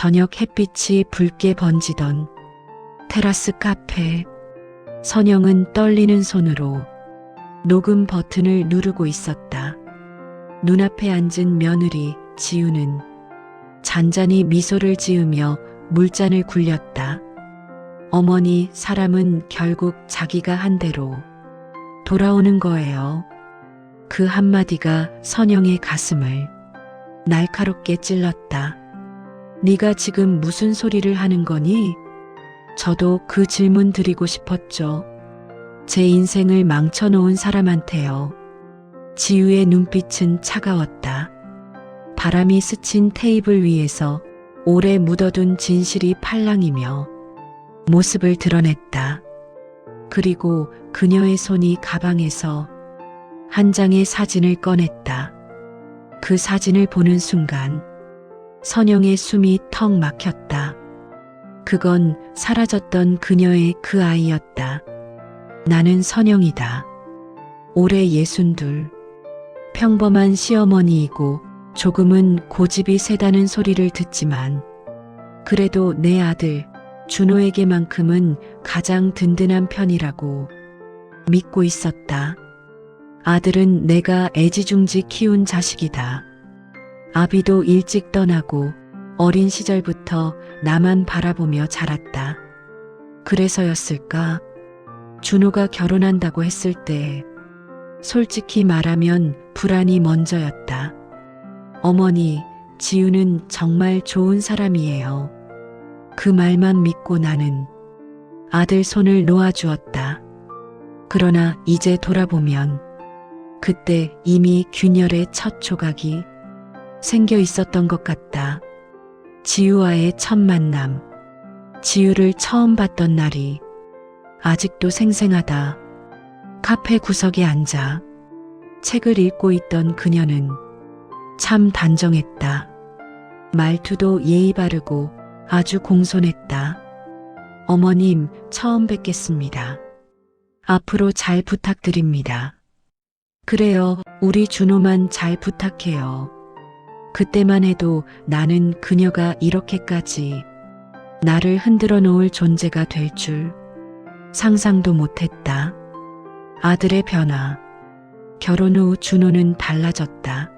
저녁 햇빛이 붉게 번지던 테라스 카페. 선영은 떨리는 손으로 녹음 버튼을 누르고 있었다. 눈앞에 앉은 며느리 지우는 잔잔히 미소를 지으며 물잔을 굴렸다. 어머니, 사람은 결국 자기가 한 대로 돌아오는 거예요. 그 한마디가 선영의 가슴을 날카롭게 찔렀다. 네가 지금 무슨 소리를 하는 거니? 저도 그 질문 드리고 싶었죠. 제 인생을 망쳐놓은 사람한테요. 지우의 눈빛은 차가웠다. 바람이 스친 테이블 위에서 오래 묻어둔 진실이 팔랑이며 모습을 드러냈다. 그리고 그녀의 손이 가방에서 한 장의 사진을 꺼냈다. 그 사진을 보는 순간 선영의 숨이 턱 막혔다. 그건 사라졌던 그녀의 그 아이였다. 나는 선영이다. 올해 62. 평범한 시어머니이고 조금은 고집이 세다는 소리를 듣지만 그래도 내 아들 준호에게만큼은 가장 든든한 편이라고 믿고 있었다. 아들은 내가 애지중지 키운 자식이다. 아비도 일찍 떠나고 어린 시절부터 나만 바라보며 자랐다. 그래서였을까? 준호가 결혼한다고 했을 때 솔직히 말하면 불안이 먼저였다. 어머니, 지우는 정말 좋은 사람이에요. 그 말만 믿고 나는 아들 손을 놓아주었다. 그러나 이제 돌아보면 그때 이미 균열의 첫 조각이 생겨 있었던 것 같다. 지우와의 첫 만남, 지우를 처음 봤던 날이 아직도 생생하다. 카페 구석에 앉아 책을 읽고 있던 그녀는 참 단정했다. 말투도 예의 바르고 아주 공손했다. 어머님, 처음 뵙겠습니다. 앞으로 잘 부탁드립니다. 그래요, 우리 준호만 잘 부탁해요. 그때만 해도 나는 그녀가 이렇게까지 나를 흔들어 놓을 존재가 될 줄 상상도 못했다. 아들의 변화. 결혼 후 준호는 달라졌다.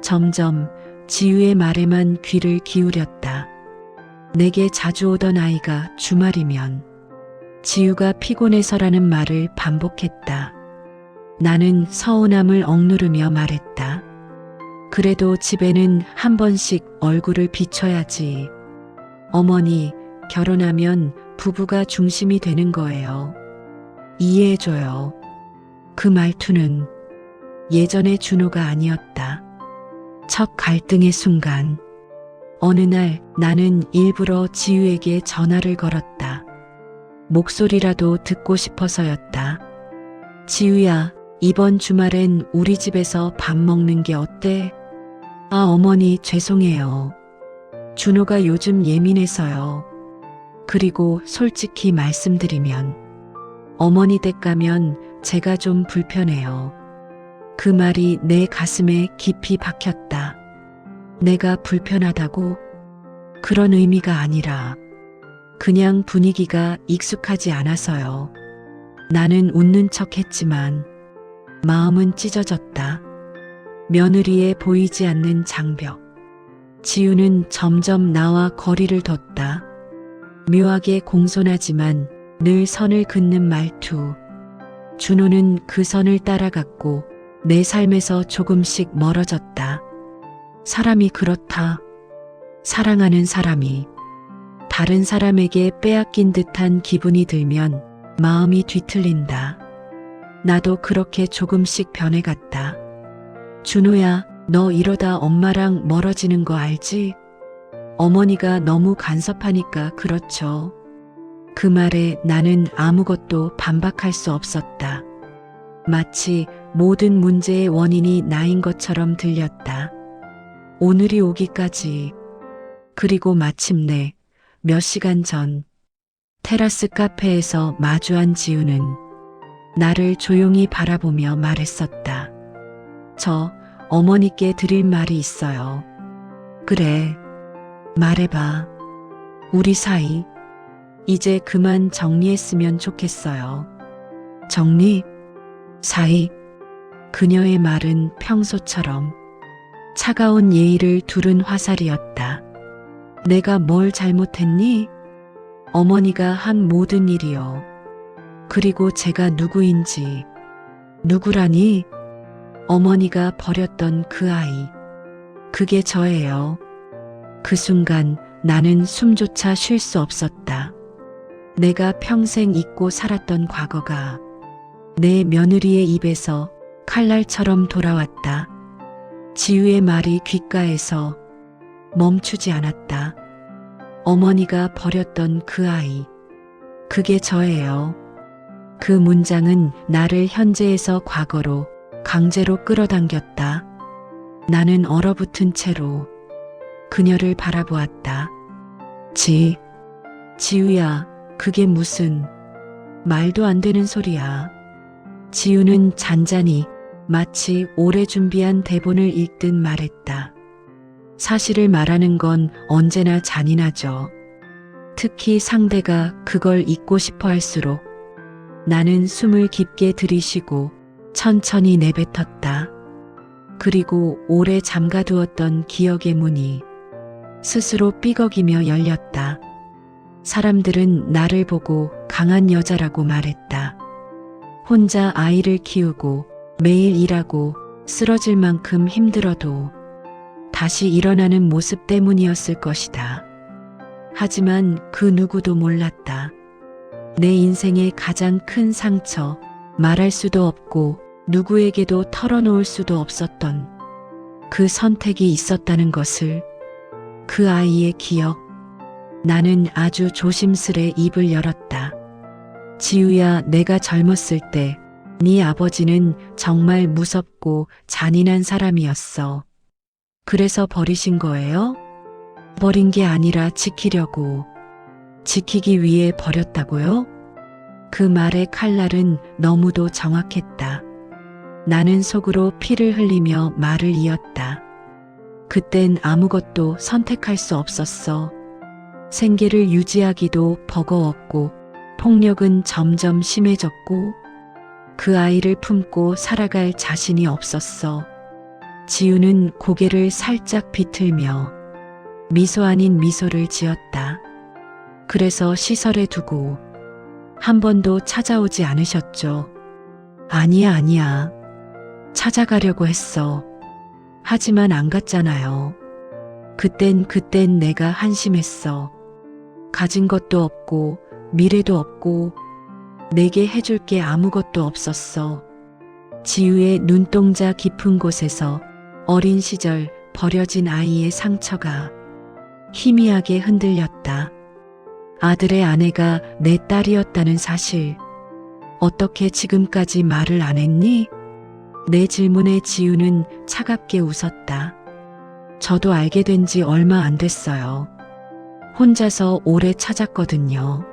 점점 지우의 말에만 귀를 기울였다. 내게 자주 오던 아이가 주말이면 지우가 피곤해서라는 말을 반복했다. 나는 서운함을 억누르며 말했다. 그래도 집에는 한 번씩 얼굴을 비춰야지. 어머니, 결혼하면 부부가 중심이 되는 거예요. 이해해줘요. 그 말투는 예전의 준호가 아니었다. 첫 갈등의 순간, 어느 날 나는 일부러 지우에게 전화를 걸었다. 목소리라도 듣고 싶어서였다. 지우야, 이번 주말엔 우리 집에서 밥 먹는 게 어때? 아, 어머니, 죄송해요. 준호가 요즘 예민해서요. 그리고 솔직히 말씀드리면 어머니 댁 가면 제가 좀 불편해요. 그 말이 내 가슴에 깊이 박혔다. 내가 불편하다고? 그런 의미가 아니라 그냥 분위기가 익숙하지 않아서요. 나는 웃는 척 했지만 마음은 찢어졌다. 며느리의 보이지 않는 장벽. 지우는 점점 나와 거리를 뒀다. 묘하게 공손하지만 늘 선을 긋는 말투. 준호는 그 선을 따라갔고 내 삶에서 조금씩 멀어졌다. 사람이 그렇다. 사랑하는 사람이 다른 사람에게 빼앗긴 듯한 기분이 들면 마음이 뒤틀린다. 나도 그렇게 조금씩 변해갔다. 준호야, 너 이러다 엄마랑 멀어지는 거 알지? 어머니가 너무 간섭하니까 그렇죠. 그 말에 나는 아무것도 반박할 수 없었다. 마치 모든 문제의 원인이 나인 것처럼 들렸다. 오늘이 오기까지. 그리고 마침내 몇 시간 전 테라스 카페에서 마주한 지우는 나를 조용히 바라보며 말했었다. 저 어머니께 드릴 말이 있어요. 그래. 말해봐. 우리 사이, 이제 그만 정리했으면 좋겠어요. 정리? 사이? 그녀의 말은 평소처럼 차가운 예의를 두른 화살이었다. 내가 뭘 잘못했니? 어머니가 한 모든 일이요. 그리고 제가 누구인지. 누구라니? 어머니가 버렸던 그 아이. 그게 저예요. 그 순간 나는 숨조차 쉴 수 없었다. 내가 평생 잊고 살았던 과거가 내 며느리의 입에서 칼날처럼 돌아왔다. 지우의 말이 귓가에서 멈추지 않았다. 어머니가 버렸던 그 아이. 그게 저예요. 그 문장은 나를 현재에서 과거로 강제로 끌어당겼다. 나는 얼어붙은 채로 그녀를 바라보았다. 지우야, 그게 무슨 말도 안 되는 소리야. 지우는 잔잔히 마치 오래 준비한 대본을 읽듯 말했다. 사실을 말하는 건 언제나 잔인하죠. 특히 상대가 그걸 잊고 싶어 할수록. 나는 숨을 깊게 들이쉬고 천천히 내뱉었다. 그리고 오래 잠가두었던 기억의 문이 스스로 삐걱이며 열렸다. 사람들은 나를 보고 강한 여자라고 말했다. 혼자 아이를 키우고 매일 일하고 쓰러질 만큼 힘들어도 다시 일어나는 모습 때문이었을 것이다. 하지만 그 누구도 몰랐다. 내 인생의 가장 큰 상처, 말할 수도 없고 누구에게도 털어놓을 수도 없었던 그 선택이 있었다는 것을. 그 아이의 기억. 나는 아주 조심스레 입을 열었다. 지우야, 내가 젊었을 때 네 아버지는 정말 무섭고 잔인한 사람이었어. 그래서 버리신 거예요? 버린 게 아니라 지키려고. 지키기 위해 버렸다고요? 그 말의 칼날은 너무도 정확했다. 나는 속으로 피를 흘리며 말을 이었다. 그땐 아무것도 선택할 수 없었어. 생계를 유지하기도 버거웠고 폭력은 점점 심해졌고 그 아이를 품고 살아갈 자신이 없었어. 지우는 고개를 살짝 비틀며 미소 아닌 미소를 지었다. 그래서 시설에 두고 한 번도 찾아오지 않으셨죠? 아니야. 찾아가려고 했어. 하지만 안 갔잖아요. 그땐 내가 한심했어. 가진 것도 없고 미래도 없고 내게 해줄 게 아무것도 없었어. 지우의 눈동자 깊은 곳에서 어린 시절 버려진 아이의 상처가 희미하게 흔들렸다. 아들의 아내가 내 딸이었다는 사실. 어떻게 지금까지 말을 안 했니? 내 질문에 지우는 차갑게 웃었다. 저도 알게 된 지 얼마 안 됐어요. 혼자서 오래 찾았거든요.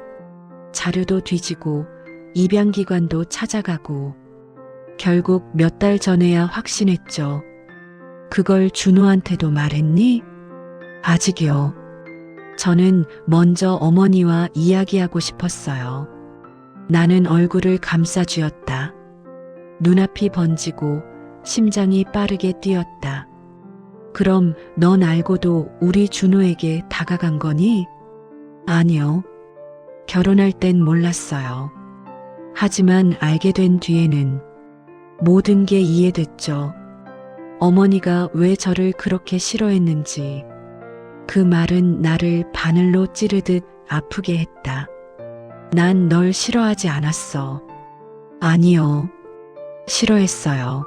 자료도 뒤지고 입양기관도 찾아가고 결국 몇 달 전에야 확신했죠. 그걸 준호한테도 말했니? 아직이요. 저는 먼저 어머니와 이야기하고 싶었어요. 나는 얼굴을 감싸쥐었다. 눈앞이 번지고 심장이 빠르게 뛰었다. 그럼 넌 알고도 우리 준호에게 다가간 거니? 아니요. 결혼할 땐 몰랐어요. 하지만 알게 된 뒤에는 모든 게 이해됐죠. 어머니가 왜 저를 그렇게 싫어했는지. 그 말은 나를 바늘로 찌르듯 아프게 했다. 난 널 싫어하지 않았어. 아니요. 싫어했어요.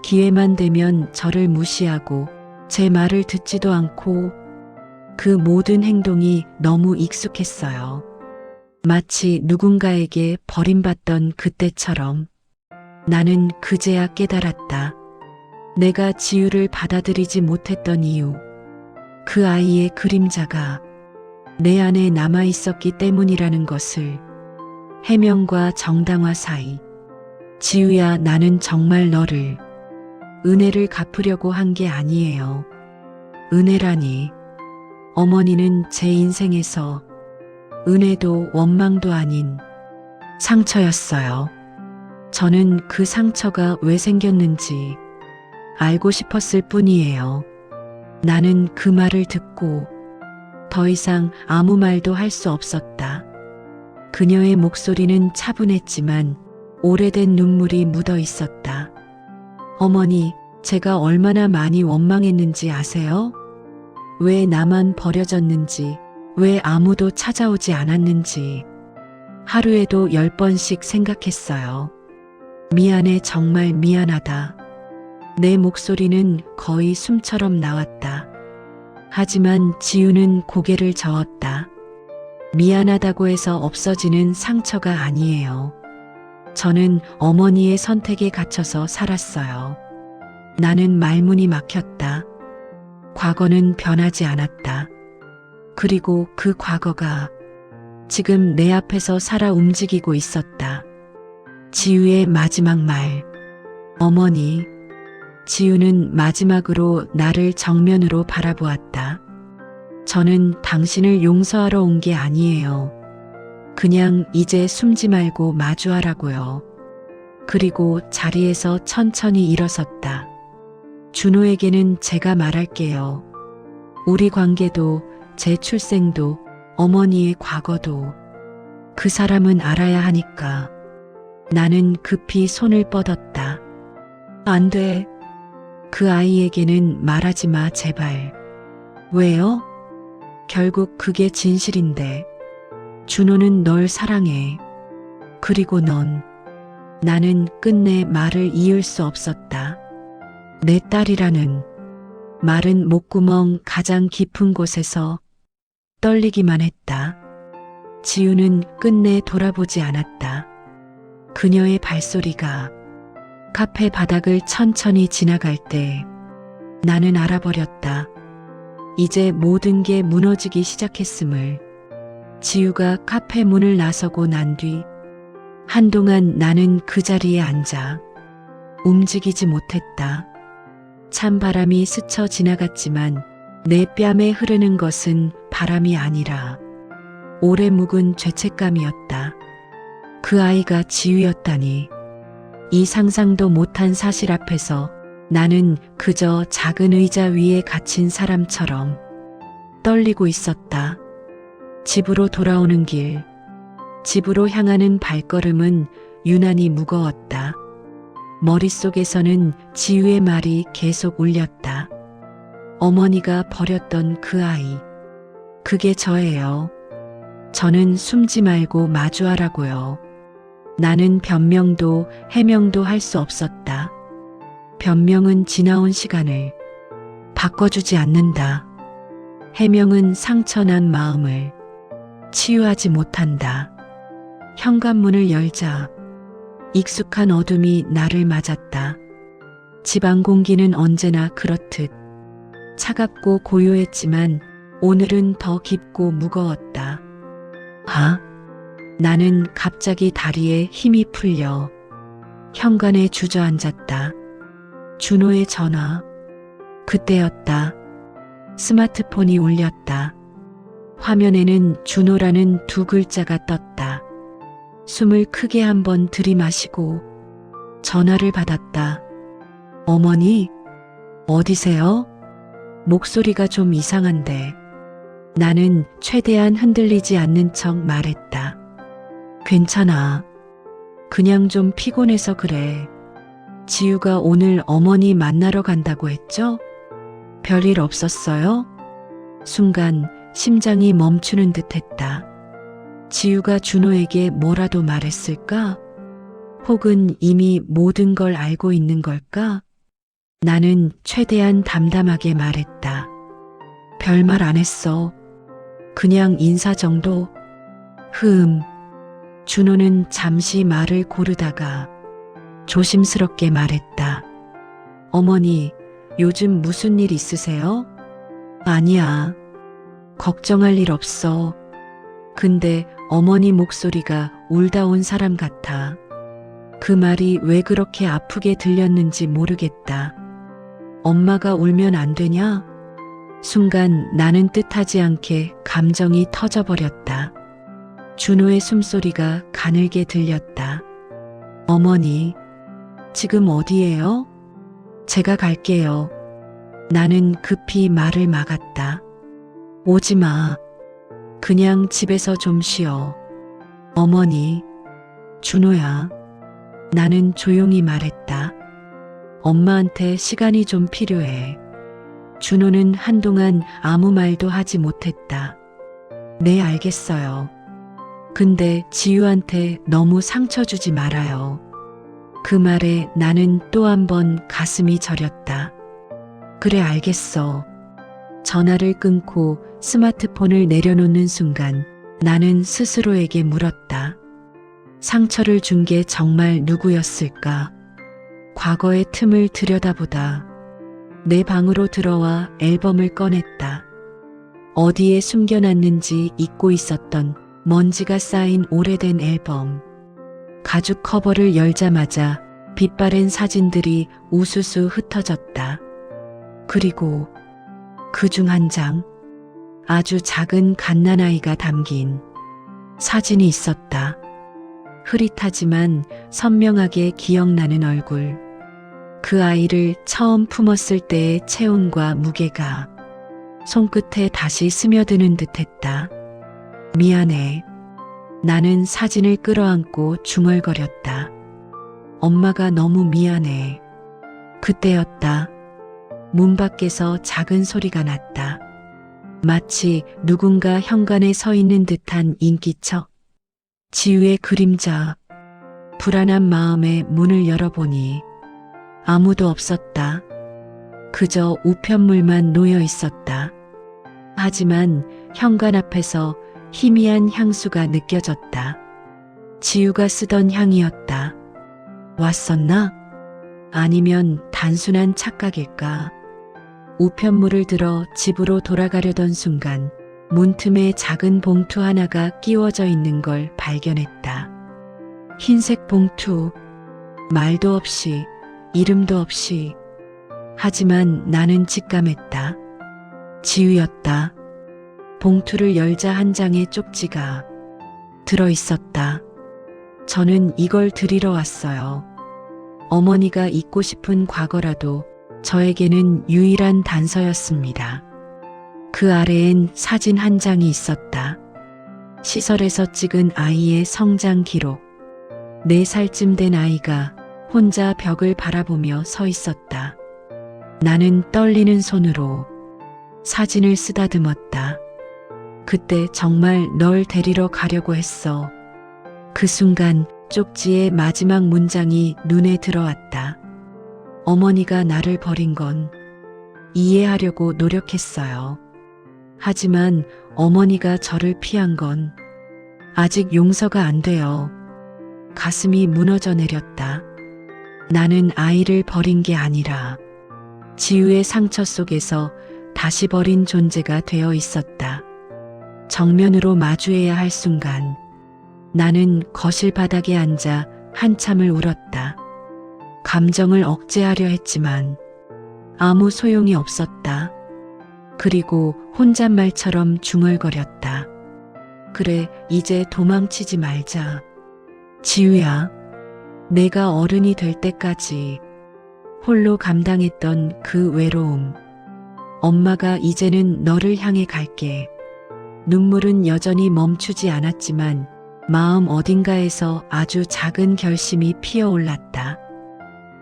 기회만 되면 저를 무시하고 제 말을 듣지도 않고 그 모든 행동이 너무 익숙했어요. 마치 누군가에게 버림받던 그때처럼. 나는 그제야 깨달았다. 내가 지우를 받아들이지 못했던 이유. 그 아이의 그림자가 내 안에 남아 있었기 때문이라는 것을. 해명과 정당화 사이. 지우야, 나는 정말 너를 은혜를 갚으려고 한 게 아니에요. 은혜라니. 어머니는 제 인생에서 은혜도 원망도 아닌 상처였어요. 저는 그 상처가 왜 생겼는지 알고 싶었을 뿐이에요. 나는 그 말을 듣고 더 이상 아무 말도 할 수 없었다. 그녀의 목소리는 차분했지만 오래된 눈물이 묻어 있었다. 어머니, 제가 얼마나 많이 원망했는지 아세요? 왜 나만 버려졌는지, 왜 아무도 찾아오지 않았는지 하루에도 10번씩 생각했어요. 미안해, 정말 미안하다. 내 목소리는 거의 숨처럼 나왔다. 하지만 지우는 고개를 저었다. 미안하다고 해서 없어지는 상처가 아니에요. 저는 어머니의 선택에 갇혀서 살았어요. 나는 말문이 막혔다. 과거는 변하지 않았다. 그리고 그 과거가 지금 내 앞에서 살아 움직이고 있었다. 지우의 마지막 말. 어머니. 지우는 마지막으로 나를 정면으로 바라보았다. 저는 당신을 용서하러 온 게 아니에요. 그냥 이제 숨지 말고 마주하라고요. 그리고 자리에서 천천히 일어섰다. 준호에게는 제가 말할게요. 우리 관계도, 제 출생도, 어머니의 과거도 그 사람은 알아야 하니까. 나는 급히 손을 뻗었다. 안 돼. 그 아이에게는 말하지 마, 제발. 왜요? 결국 그게 진실인데. 준호는 널 사랑해. 그리고 넌. 나는 끝내 말을 이을 수 없었다. 내 딸이라는 말은 목구멍 가장 깊은 곳에서 떨리기만 했다. 지우는 끝내 돌아보지 않았다. 그녀의 발소리가 카페 바닥을 천천히 지나갈 때 나는 알아버렸다. 이제 모든 게 무너지기 시작했음을. 지우가 카페 문을 나서고 난 뒤 한동안 나는 그 자리에 앉아 움직이지 못했다. 찬바람이 스쳐 지나갔지만 내 뺨에 흐르는 것은 바람이 아니라 오래 묵은 죄책감이었다. 그 아이가 지우였다니. 이 상상도 못한 사실 앞에서 나는 그저 작은 의자 위에 갇힌 사람처럼 떨리고 있었다. 집으로 돌아오는 길, 집으로 향하는 발걸음은 유난히 무거웠다. 머릿속에서는 지우의 말이 계속 울렸다. 어머니가 버렸던 그 아이, 그게 저예요. 저는 숨지 말고 마주하라고요. 나는 변명도 해명도 할 수 없었다. 변명은 지나온 시간을 바꿔주지 않는다. 해명은 상처난 마음을 치유하지 못한다. 현관문을 열자 익숙한 어둠이 나를 맞았다. 집안 공기는 언제나 그렇듯 차갑고 고요했지만 오늘은 더 깊고 무거웠다. 나는 갑자기 다리에 힘이 풀려 현관에 주저앉았다. 준호의 전화. 그때였다. 스마트폰이 울렸다. 화면에는 준호라는 두 글자가 떴다. 숨을 크게 한번 들이마시고 전화를 받았다. 어머니, 어디세요? 목소리가 좀 이상한데. 나는 최대한 흔들리지 않는 척 말했다. 괜찮아. 그냥 좀 피곤해서 그래. 지우가 오늘 어머니 만나러 간다고 했죠? 별일 없었어요? 순간 심장이 멈추는 듯 했다. 지우가 준호에게 뭐라도 말했을까? 혹은 이미 모든 걸 알고 있는 걸까? 나는 최대한 담담하게 말했다. 별말 안 했어. 그냥 인사 정도? 준호는 잠시 말을 고르다가 조심스럽게 말했다. 어머니, 요즘 무슨 일 있으세요? 아니야. 걱정할 일 없어. 근데 어머니 목소리가 울다 온 사람 같아. 그 말이 왜 그렇게 아프게 들렸는지 모르겠다. 엄마가 울면 안 되냐? 순간 나는 뜻하지 않게 감정이 터져버렸다. 준호의 숨소리가 가늘게 들렸다. 어머니, 지금 어디예요? 제가 갈게요. 나는 급히 말을 막았다. 오지 마. 그냥 집에서 좀 쉬어. 어머니, 준호야. 나는 조용히 말했다. 엄마한테 시간이 좀 필요해. 준호는 한동안 아무 말도 하지 못했다. 네, 알겠어요. 근데 지유한테 너무 상처 주지 말아요. 그 말에 나는 또 한 번 가슴이 저렸다. 그래, 알겠어. 전화를 끊고 스마트폰을 내려놓는 순간 나는 스스로에게 물었다. 상처를 준 게 정말 누구였을까? 과거의 틈을 들여다보다 내 방으로 들어와 앨범을 꺼냈다. 어디에 숨겨놨는지 잊고 있었던 먼지가 쌓인 오래된 앨범. 가죽 커버를 열자마자 빛바랜 사진들이 우수수 흩어졌다. 그리고 그 중 한 장, 아주 작은 갓난아이가 담긴 사진이 있었다. 흐릿하지만 선명하게 기억나는 얼굴. 그 아이를 처음 품었을 때의 체온과 무게가 손끝에 다시 스며드는 듯했다. 미안해. 나는 사진을 끌어안고 중얼거렸다. 엄마가 너무 미안해. 그때였다. 문 밖에서 작은 소리가 났다. 마치 누군가 현관에 서 있는 듯한 인기척. 지우의 그림자. 불안한 마음에 문을 열어보니 아무도 없었다. 그저 우편물만 놓여 있었다. 하지만 현관 앞에서 희미한 향수가 느껴졌다. 지우가 쓰던 향이었다. 왔었나? 아니면 단순한 착각일까? 우편물을 들어 집으로 돌아가려던 순간 문틈에 작은 봉투 하나가 끼워져 있는 걸 발견했다. 흰색 봉투. 말도 없이, 이름도 없이. 하지만 나는 직감했다. 지우였다. 봉투를 열자 한 장의 쪽지가 들어 있었다. 저는 이걸 드리러 왔어요. 어머니가 잊고 싶은 과거라도 저에게는 유일한 단서였습니다. 그 아래엔 사진 한 장이 있었다. 시설에서 찍은 아이의 성장 기록. 4살쯤 된 아이가 혼자 벽을 바라보며 서 있었다. 나는 떨리는 손으로 사진을 쓰다듬었다. 그때 정말 널 데리러 가려고 했어. 그 순간 쪽지의 마지막 문장이 눈에 들어왔다. 어머니가 나를 버린 건 이해하려고 노력했어요. 하지만 어머니가 저를 피한 건 아직 용서가 안 돼요. 가슴이 무너져 내렸다. 나는 아이를 버린 게 아니라 지우의 상처 속에서 다시 버린 존재가 되어 있었다. 정면으로 마주해야 할 순간 나는 거실 바닥에 앉아 한참을 울었다. 감정을 억제하려 했지만 아무 소용이 없었다. 그리고 혼잣말처럼 중얼거렸다. 그래, 이제 도망치지 말자. 지우야, 내가 어른이 될 때까지 홀로 감당했던 그 외로움. 엄마가 이제는 너를 향해 갈게. 눈물은 여전히 멈추지 않았지만 마음 어딘가에서 아주 작은 결심이 피어올랐다.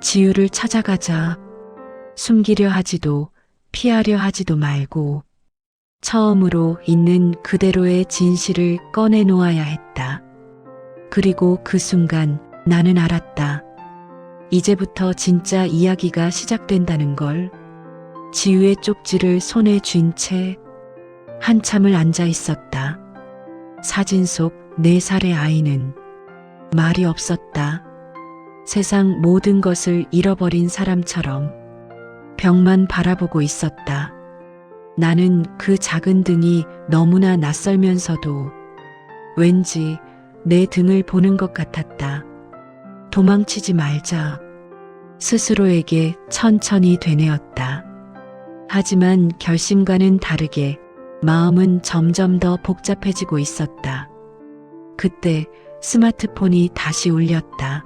지우를 찾아가자. 숨기려 하지도 피하려 하지도 말고 처음으로 있는 그대로의 진실을 꺼내놓아야 했다. 그리고 그 순간 나는 알았다. 이제부터 진짜 이야기가 시작된다는 걸. 지우의 쪽지를 손에 쥔 채 한참을 앉아 있었다. 사진 속 4살의 아이는 말이 없었다. 세상 모든 것을 잃어버린 사람처럼 벽만 바라보고 있었다. 나는 그 작은 등이 너무나 낯설면서도 왠지 내 등을 보는 것 같았다. 도망치지 말자. 스스로에게 천천히 되뇌었다. 하지만 결심과는 다르게 마음은 점점 더 복잡해지고 있었다. 그때 스마트폰이 다시 울렸다.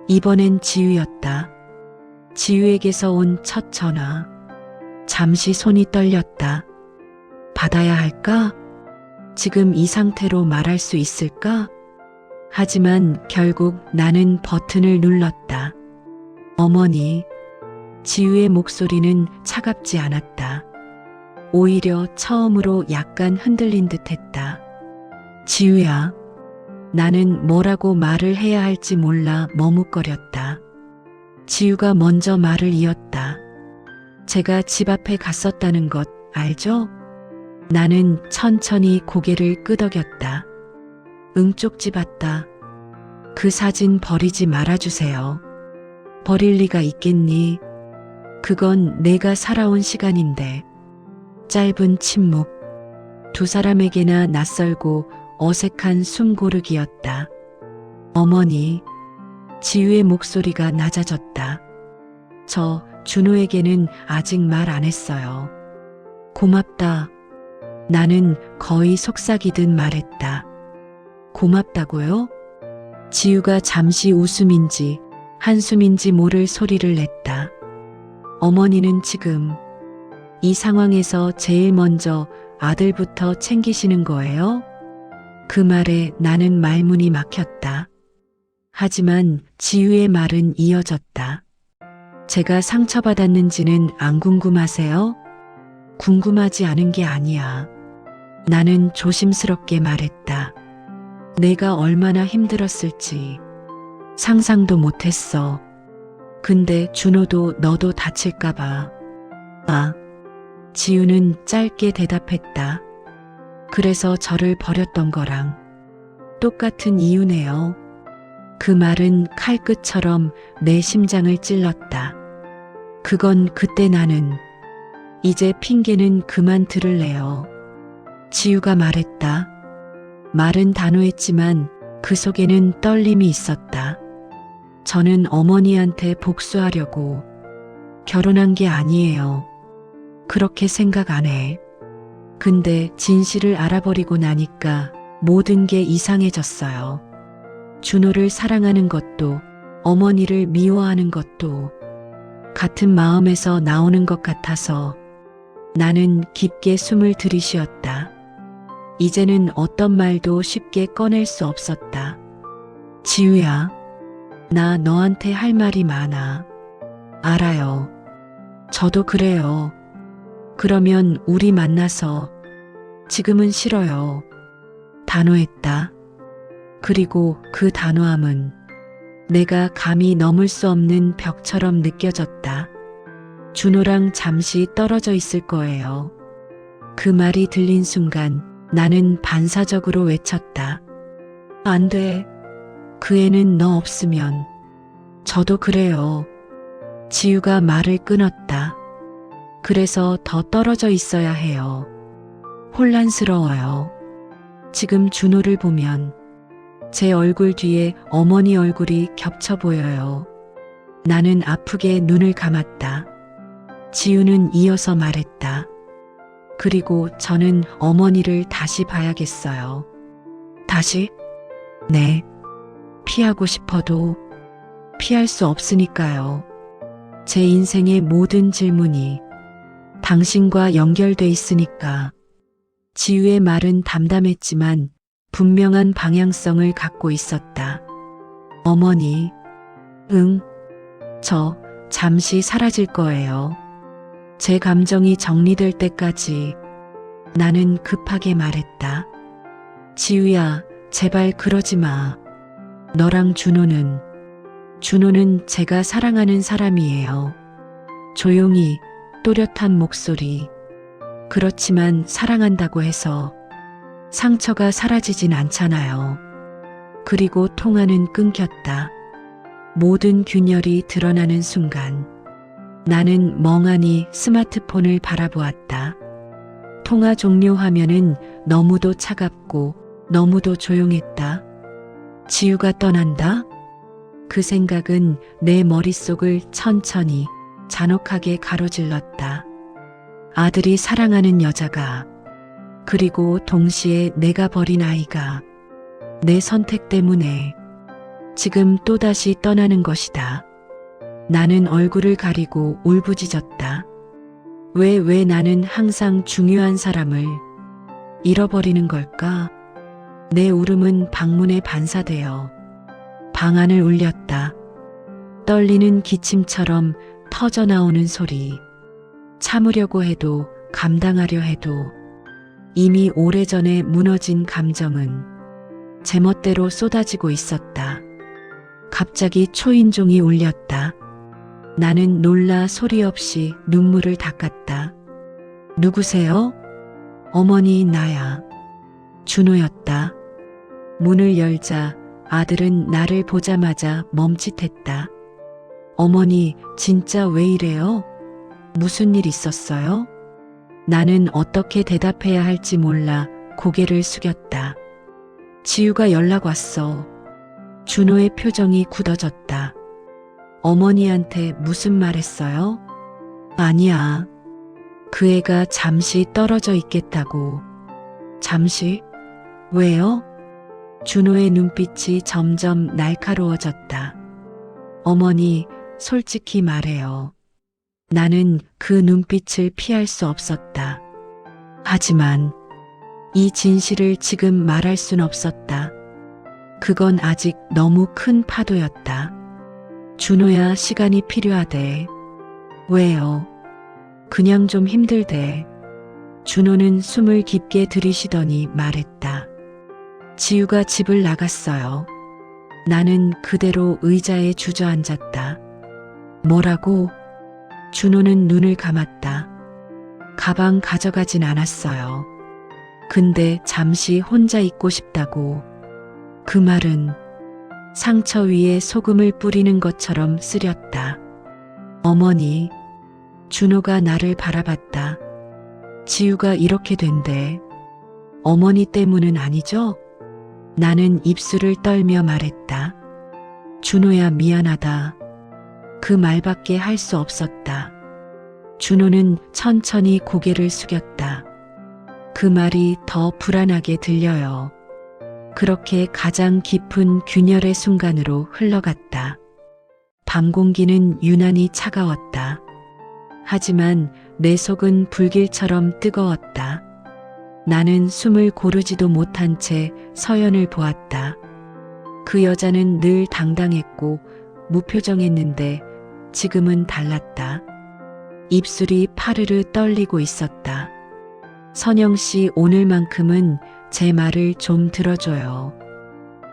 이번엔 지우였다. 지우에게서 온 첫 전화. 잠시 손이 떨렸다. 받아야 할까? 지금 이 상태로 말할 수 있을까? 하지만 결국 나는 버튼을 눌렀다. 어머니. 지우의 목소리는 차갑지 않았다. 오히려 처음으로 약간 흔들린 듯 했다. 지우야. 나는 뭐라고 말을 해야 할지 몰라 머뭇거렸다. 지우가 먼저 말을 이었다. 제가 집 앞에 갔었다는 것 알죠? 나는 천천히 고개를 끄덕였다. 응, 쪽지 봤다. 그 사진 버리지 말아주세요. 버릴 리가 있겠니? 그건 내가 살아온 시간인데. 짧은 침묵. 두 사람에게나 낯설고 어색한 숨 고르기였다. 어머니. 지우의 목소리가 낮아졌다. 저 준호에게는 아직 말 안 했어요. 고맙다. 나는 거의 속삭이듯 말했다. 고맙다고요? 지우가 잠시 웃음인지 한숨인지 모를 소리를 냈다. 어머니는 지금 이 상황에서 제일 먼저 아들부터 챙기시는 거예요? 그 말에 나는 말문이 막혔다. 하지만 지우의 말은 이어졌다. 제가 상처받았는지는 안 궁금하세요? 궁금하지 않은 게 아니야. 나는 조심스럽게 말했다. 내가 얼마나 힘들었을지 상상도 못했어. 근데 준호도 너도 다칠까봐. 아. 지우는 짧게 대답했다. 그래서 저를 버렸던 거랑 똑같은 이유네요. 그 말은 칼끝처럼 내 심장을 찔렀다. 그건 그때 나는 이제 핑계는 그만 들을래요. 지우가 말했다. 말은 단호했지만 그 속에는 떨림이 있었다. 저는 어머니한테 복수하려고 결혼한 게 아니에요. 그렇게 생각 안 해. 근데 진실을 알아버리고 나니까 모든 게 이상해졌어요. 준호를 사랑하는 것도 어머니를 미워하는 것도 같은 마음에서 나오는 것 같아서 나는 깊게 숨을 들이쉬었다. 이제는 어떤 말도 쉽게 꺼낼 수 없었다. 지우야, 나 너한테 할 말이 많아. 알아요. 저도 그래요. 그러면 우리 만나서. 지금은 싫어요. 단호했다. 그리고 그 단호함은 내가 감히 넘을 수 없는 벽처럼 느껴졌다. 준호랑 잠시 떨어져 있을 거예요. 그 말이 들린 순간 나는 반사적으로 외쳤다. 안 돼. 그 애는 너 없으면. 저도 그래요. 지우가 말을 끊었다. 그래서 더 떨어져 있어야 해요. 혼란스러워요. 지금 준호를 보면 제 얼굴 뒤에 어머니 얼굴이 겹쳐 보여요. 나는 아프게 눈을 감았다. 지우는 이어서 말했다. 그리고 저는 어머니를 다시 봐야겠어요. 다시? 네. 피하고 싶어도 피할 수 없으니까요. 제 인생의 모든 질문이 당신과 연결돼 있으니까. 지우의 말은 담담했지만 분명한 방향성을 갖고 있었다. 어머니, 응, 저 잠시 사라질 거예요. 제 감정이 정리될 때까지. 나는 급하게 말했다. 지우야, 제발 그러지 마. 너랑 준호는 제가 사랑하는 사람이에요. 조용히 또렷한 목소리. 그렇지만 사랑한다고 해서 상처가 사라지진 않잖아요. 그리고 통화는 끊겼다. 모든 균열이 드러나는 순간 나는 멍하니 스마트폰을 바라보았다. 통화 종료 화면은 너무도 차갑고 너무도 조용했다. 지우가 떠난다? 그 생각은 내 머릿속을 천천히 잔혹하게 가로질렀다. 아들이 사랑하는 여자가, 그리고 동시에 내가 버린 아이가 내 선택 때문에 지금 또다시 떠나는 것이다. 나는 얼굴을 가리고 울부짖었다. 왜 나는 항상 중요한 사람을 잃어버리는 걸까? 내 울음은 방문에 반사되어 방 안을 울렸다. 떨리는 기침처럼 터져나오는 소리. 참으려고 해도 감당하려 해도 이미 오래전에 무너진 감정은 제멋대로 쏟아지고 있었다. 갑자기 초인종이 울렸다. 나는 놀라 소리 없이 눈물을 닦았다. 누구세요? 어머니, 나야. 준호였다. 문을 열자 아들은 나를 보자마자 멈칫했다. 어머니, 진짜 왜 이래요? 무슨 일 있었어요? 나는 어떻게 대답해야 할지 몰라 고개를 숙였다. 지우가 연락 왔어. 준호의 표정이 굳어졌다. 어머니한테 무슨 말 했어요? 아니야. 그 애가 잠시 떨어져 있겠다고. 잠시? 왜요? 준호의 눈빛이 점점 날카로워졌다. 어머니, 솔직히 말해요. 나는 그 눈빛을 피할 수 없었다. 하지만 이 진실을 지금 말할 순 없었다. 그건 아직 너무 큰 파도였다. 준호야, 시간이 필요하대. 왜요? 그냥 좀 힘들대. 준호는 숨을 깊게 들이쉬더니 말했다. 지우가 집을 나갔어요. 나는 그대로 의자에 주저앉았다. 뭐라고? 준호는 눈을 감았다. 가방 가져가진 않았어요. 근데 잠시 혼자 있고 싶다고. 그 말은 상처 위에 소금을 뿌리는 것처럼 쓰렸다. 어머니, 준호가 나를 바라봤다. 지우가 이렇게 된대. 어머니 때문은 아니죠? 나는 입술을 떨며 말했다. 준호야, 미안하다. 그 말밖에 할 수 없었다. 준호는 천천히 고개를 숙였다. 그 말이 더 불안하게 들려요. 그렇게 가장 깊은 균열의 순간으로 흘러갔다. 밤 공기는 유난히 차가웠다. 하지만 내 속은 불길처럼 뜨거웠다. 나는 숨을 고르지도 못한 채 서연을 보았다. 그 여자는 늘 당당했고 무표정했는데 지금은 달랐다. 입술이 파르르 떨리고 있었다. 선영 씨, 오늘만큼은 제 말을 좀 들어줘요.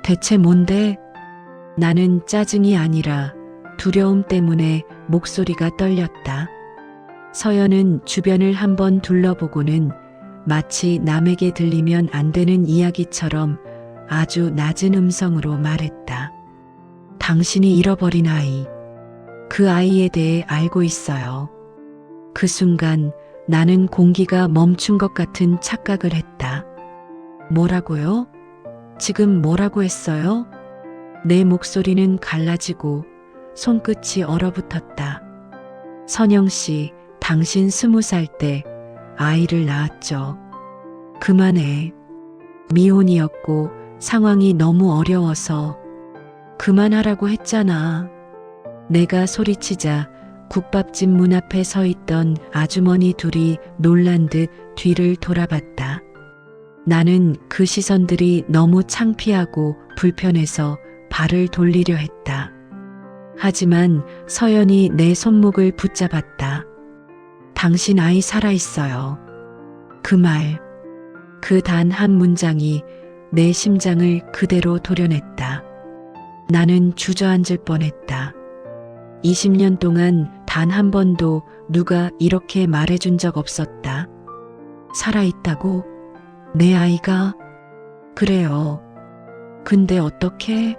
대체 뭔데? 나는 짜증이 아니라 두려움 때문에 목소리가 떨렸다. 서연은 주변을 한번 둘러보고는 마치 남에게 들리면 안 되는 이야기처럼 아주 낮은 음성으로 말했다. 당신이 잃어버린 아이, 그 아이에 대해 알고 있어요. 그 순간 나는 공기가 멈춘 것 같은 착각을 했다. 뭐라고요? 지금 뭐라고 했어요? 내 목소리는 갈라지고 손끝이 얼어붙었다. 선영 씨, 당신 20살 때 아이를 낳았죠. 그만해. 미혼이었고 상황이 너무 어려워서 그만하라고 했잖아. 내가 소리치자 국밥집 문 앞에 서 있던 아주머니 둘이 놀란 듯 뒤를 돌아봤다. 나는 그 시선들이 너무 창피하고 불편해서 발을 돌리려 했다. 하지만 서연이 내 손목을 붙잡았다. 당신 아이 살아있어요. 그 말, 그 단 한 문장이 내 심장을 그대로 도려냈다. 나는 주저앉을 뻔했다. 20년 동안 단 한 번도 누가 이렇게 말해준 적 없었다. 살아있다고? 내 아이가? 그래요. 근데 어떻게?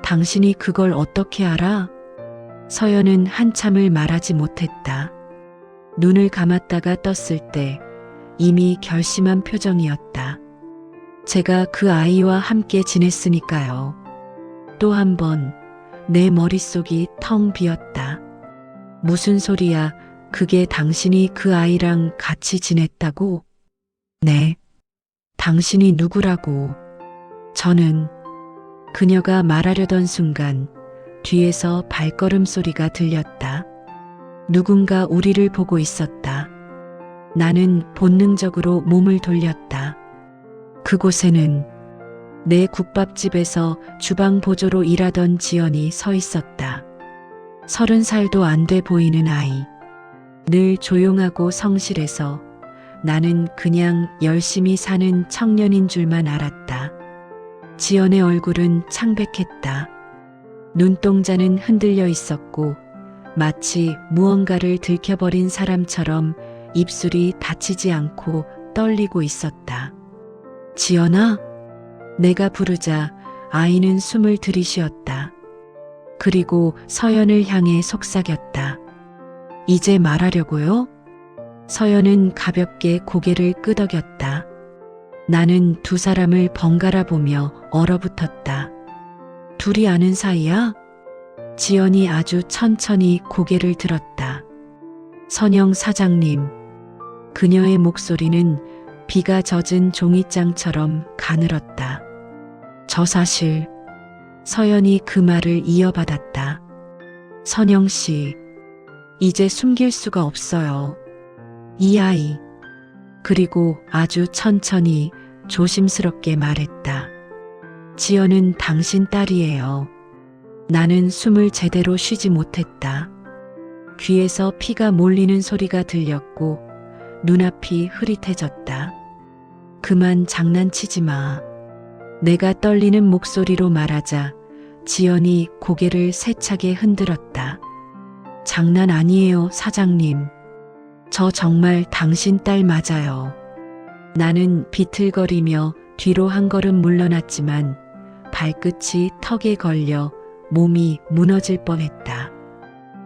당신이 그걸 어떻게 알아? 서연은 한참을 말하지 못했다. 눈을 감았다가 떴을 때 이미 결심한 표정이었다. 제가 그 아이와 함께 지냈으니까요. 또 한 번 내 머릿속이 텅 비었다. 무슨 소리야? 그게 당신이 그 아이랑 같이 지냈다고? 네. 당신이 누구라고? 저는 그녀가 말하려던 순간 뒤에서 발걸음 소리가 들렸다. 누군가 우리를 보고 있었다. 나는 본능적으로 몸을 돌렸다. 그곳에는 내 국밥집에서 주방 보조로 일하던 지연이 서 있었다. 30살도 안 돼 보이는 아이. 늘 조용하고 성실해서 나는 그냥 열심히 사는 청년인 줄만 알았다. 지연의 얼굴은 창백했다. 눈동자는 흔들려 있었고 마치 무언가를 들켜버린 사람처럼 입술이 닫히지 않고 떨리고 있었다. 지연아? 내가 부르자 아이는 숨을 들이쉬었다. 그리고 서연을 향해 속삭였다. 이제 말하려고요? 서연은 가볍게 고개를 끄덕였다. 나는 두 사람을 번갈아 보며 얼어붙었다. 둘이 아는 사이야? 지연이 아주 천천히 고개를 들었다. 선영 사장님. 그녀의 목소리는 비가 젖은 종이장처럼 가늘었다. 저 사실. 서연이 그 말을 이어받았다. 선영 씨, 이제 숨길 수가 없어요. 이 아이. 그리고 아주 천천히 조심스럽게 말했다. 지연은 당신 딸이에요. 나는 숨을 제대로 쉬지 못했다. 귀에서 피가 몰리는 소리가 들렸고 눈앞이 흐릿해졌다. 그만 장난치지 마. 내가 떨리는 목소리로 말하자 지연이 고개를 세차게 흔들었다. 장난 아니에요, 사장님. 저 정말 당신 딸 맞아요. 나는 비틀거리며 뒤로 한 걸음 물러났지만 발끝이 턱에 걸려 몸이 무너질 뻔했다.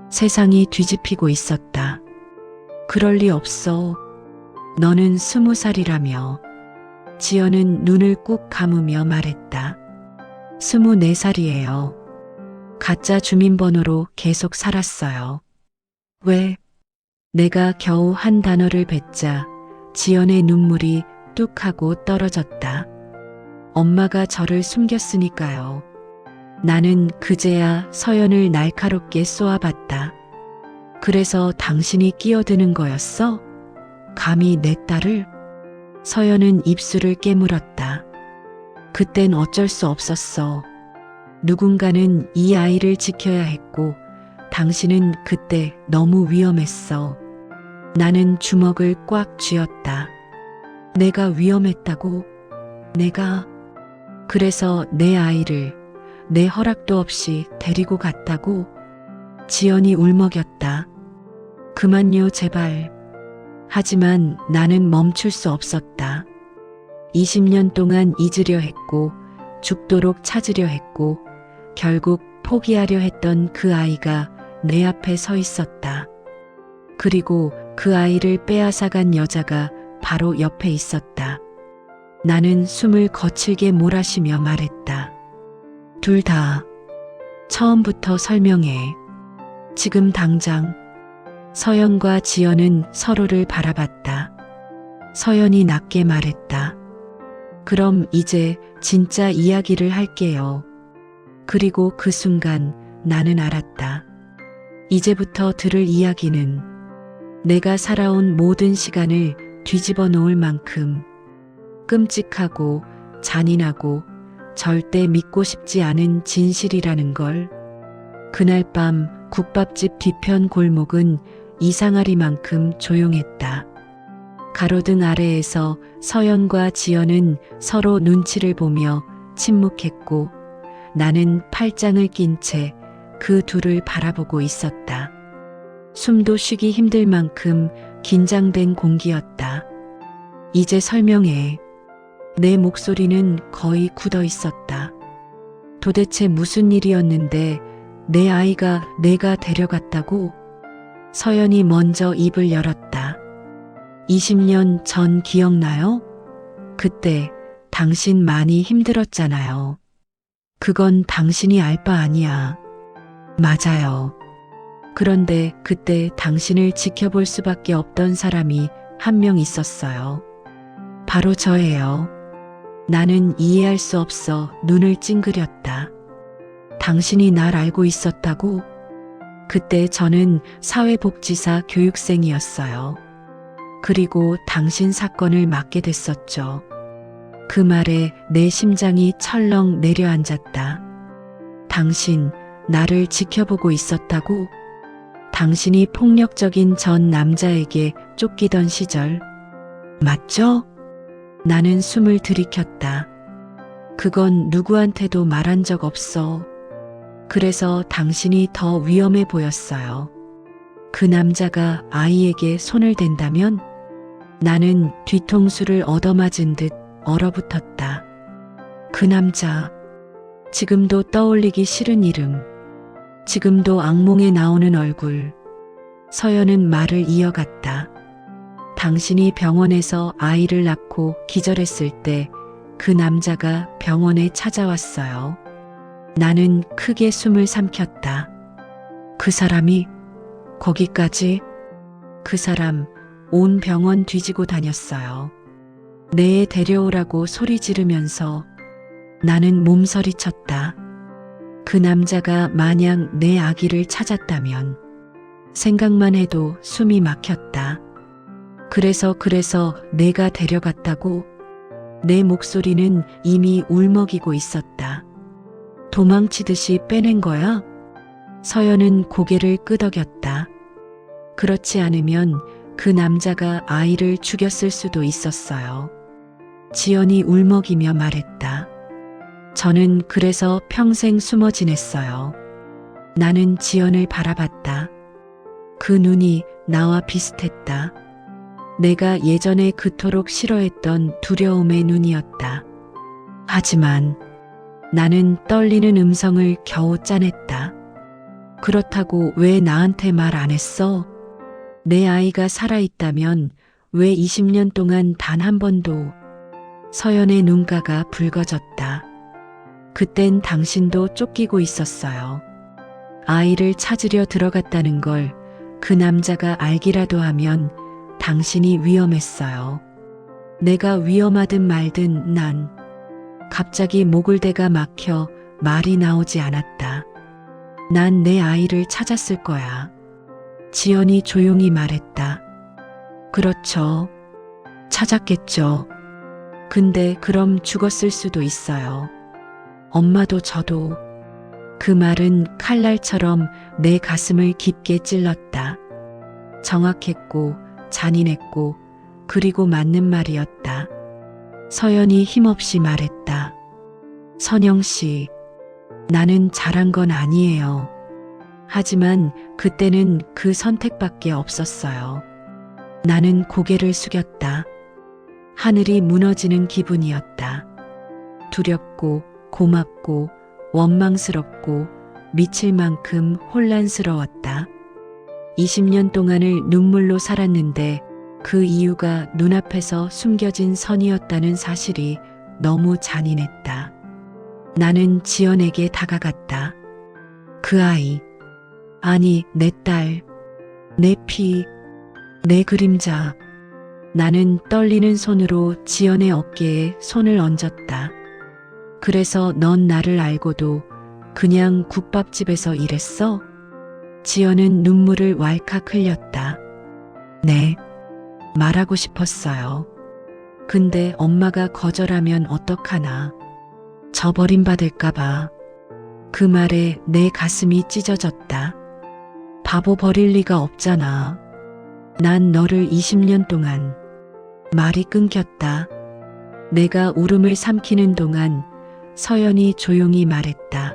세상이 뒤집히고 있었다. 그럴 리 없어. 너는 20살이라며. 지연은 눈을 꾹 감으며 말했다. 24살이에요. 가짜 주민번호로 계속 살았어요. 왜? 내가 겨우 한 단어를 뱉자 지연의 눈물이 뚝 하고 떨어졌다. 엄마가 저를 숨겼으니까요. 나는 그제야 서연을 날카롭게 쏘아봤다. 그래서 당신이 끼어드는 거였어? 감히 내 딸을? 서연은 입술을 깨물었다. 그땐 어쩔 수 없었어. 누군가는 이 아이를 지켜야 했고 당신은 그때 너무 위험했어. 나는 주먹을 꽉 쥐었다. 내가 위험했다고? 내가? 그래서 내 아이를 내 허락도 없이 데리고 갔다고? 지연이 울먹였다. 그만요, 제발. 하지만 나는 멈출 수 없었다. 20년 동안 잊으려 했고 죽도록 찾으려 했고 결국 포기하려 했던 그 아이가 내 앞에 서 있었다. 그리고 그 아이를 빼앗아간 여자가 바로 옆에 있었다. 나는 숨을 거칠게 몰아쉬며 말했다. 둘 다. 처음부터 설명해. 지금 당장. 서연과 지연은 서로를 바라봤다. 서연이 낮게 말했다. 그럼 이제 진짜 이야기를 할게요. 그리고 그 순간 나는 알았다. 이제부터 들을 이야기는 내가 살아온 모든 시간을 뒤집어 놓을 만큼 끔찍하고 잔인하고 절대 믿고 싶지 않은 진실이라는 걸. 그날 밤 국밥집 뒤편 골목은 이상하리만큼 조용했다. 가로등 아래에서 서연과 지연은 서로 눈치를 보며 침묵했고 나는 팔짱을 낀 채 그 둘을 바라보고 있었다. 숨도 쉬기 힘들 만큼 긴장된 공기였다. 이제 설명해. 내 목소리는 거의 굳어 있었다. 도대체 무슨 일이었는데 내 아이가 내가 데려갔다고? 서연이 먼저 입을 열었다. 20년 전 기억나요? 그때 당신 많이 힘들었잖아요. 그건 당신이 알 바 아니야. 맞아요. 그런데 그때 당신을 지켜볼 수밖에 없던 사람이 한 명 있었어요. 바로 저예요. 나는 이해할 수 없어 눈을 찡그렸다. 당신이 날 알고 있었다고? 그때 저는 사회복지사 교육생이었어요. 그리고 당신 사건을 맡게 됐었죠. 그 말에 내 심장이 철렁 내려앉았다. 당신, 나를 지켜보고 있었다고? 당신이 폭력적인 전 남자에게 쫓기던 시절. 맞죠? 나는 숨을 들이켰다. 그건 누구한테도 말한 적 없어. 그래서 당신이 더 위험해 보였어요. 그 남자가 아이에게 손을 댄다면 나는 뒤통수를 얻어맞은 듯 얼어붙었다. 그 남자, 지금도 떠올리기 싫은 이름, 지금도 악몽에 나오는 얼굴. 서연은 말을 이어갔다. 당신이 병원에서 아이를 낳고 기절했을 때 그 남자가 병원에 찾아왔어요. 나는 크게 숨을 삼켰다. 그 사람이 거기까지? 그 사람 온 병원 뒤지고 다녔어요. 내에 데려오라고 소리 지르면서 나는 몸서리쳤다. 그 남자가 만약 내 아기를 찾았다면 생각만 해도 숨이 막혔다. 그래서 내가 데려갔다고? 내 목소리는 이미 울먹이고 있었다. 도망치듯이 빼낸 거야? 서연은 고개를 끄덕였다. 그렇지 않으면 그 남자가 아이를 죽였을 수도 있었어요. 지연이 울먹이며 말했다. 저는 그래서 평생 숨어 지냈어요. 나는 지연을 바라봤다. 그 눈이 나와 비슷했다. 내가 예전에 그토록 싫어했던 두려움의 눈이었다. 하지만 나는 떨리는 음성을 겨우 짜냈다. 그렇다고 왜 나한테 말 안 했어? 내 아이가 살아있다면 왜 20년 동안 단 한 번도. 서연의 눈가가 붉어졌다. 그땐 당신도 쫓기고 있었어요. 아이를 찾으려 들어갔다는 걸 그 남자가 알기라도 하면 당신이 위험했어요. 내가 위험하든 말든 난 갑자기 목을대가 막혀 말이 나오지 않았다. 난 내 아이를 찾았을 거야. 지연이 조용히 말했다. 그렇죠. 찾았겠죠. 근데 그럼 죽었을 수도 있어요. 엄마도 저도. 그 말은 칼날처럼 내 가슴을 깊게 찔렀다. 정확했고 잔인했고 그리고 맞는 말이었다. 서연이 힘없이 말했다. 선영 씨, 나는 잘한 건 아니에요. 하지만 그때는 그 선택밖에 없었어요. 나는 고개를 숙였다. 하늘이 무너지는 기분이었다. 두렵고 고맙고 원망스럽고 미칠 만큼 혼란스러웠다. 20년 동안을 눈물로 살았는데 그 이유가 눈앞에서 숨겨진 선이었다는 사실이 너무 잔인했다. 나는 지연에게 다가갔다. 그 아이, 아니 내 딸, 내 피, 내 그림자. 나는 떨리는 손으로 지연의 어깨에 손을 얹었다. 그래서 넌 나를 알고도 그냥 국밥집에서 일했어? 지연은 눈물을 왈칵 흘렸다. 네, 말하고 싶었어요. 근데 엄마가 거절하면 어떡하나. 저 버림받을까봐. 그 말에 내 가슴이 찢어졌다. 바보 버릴 리가 없잖아. 난 너를 20년 동안. 말이 끊겼다. 내가 울음을 삼키는 동안 서연이 조용히 말했다.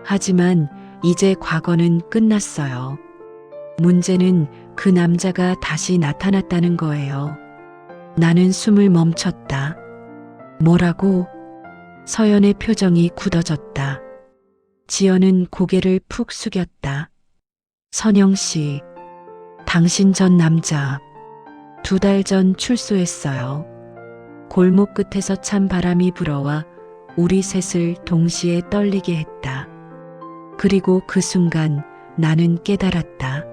하지만 이제 과거는 끝났어요. 문제는 그 남자가 다시 나타났다는 거예요. 나는 숨을 멈췄다. 뭐라고? 서연의 표정이 굳어졌다. 지연은 고개를 푹 숙였다. 선영 씨, 당신 전 남자 2달 전 출소했어요. 골목 끝에서 찬 바람이 불어와 우리 셋을 동시에 떨리게 했다. 그리고 그 순간 나는 깨달았다.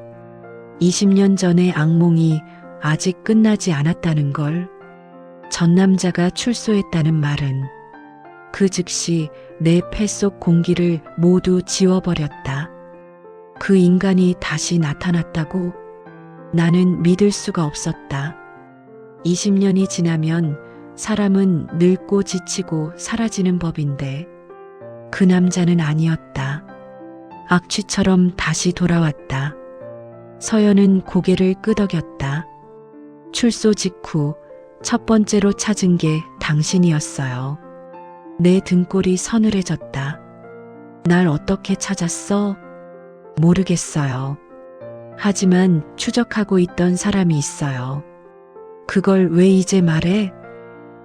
20년 전의 악몽이 아직 끝나지 않았다는 걸. 전 남자가 출소했다는 말은 그 즉시 내 폐 속 공기를 모두 지워버렸다. 그 인간이 다시 나타났다고? 나는 믿을 수가 없었다. 20년이 지나면 사람은 늙고 지치고 사라지는 법인데 그 남자는 아니었다. 악취처럼 다시 돌아왔다. 서연은 고개를 끄덕였다. 출소 직후 첫 번째로 찾은 게 당신이었어요. 내 등골이 서늘해졌다. 날 어떻게 찾았어? 모르겠어요. 하지만 추적하고 있던 사람이 있어요. 그걸 왜 이제 말해?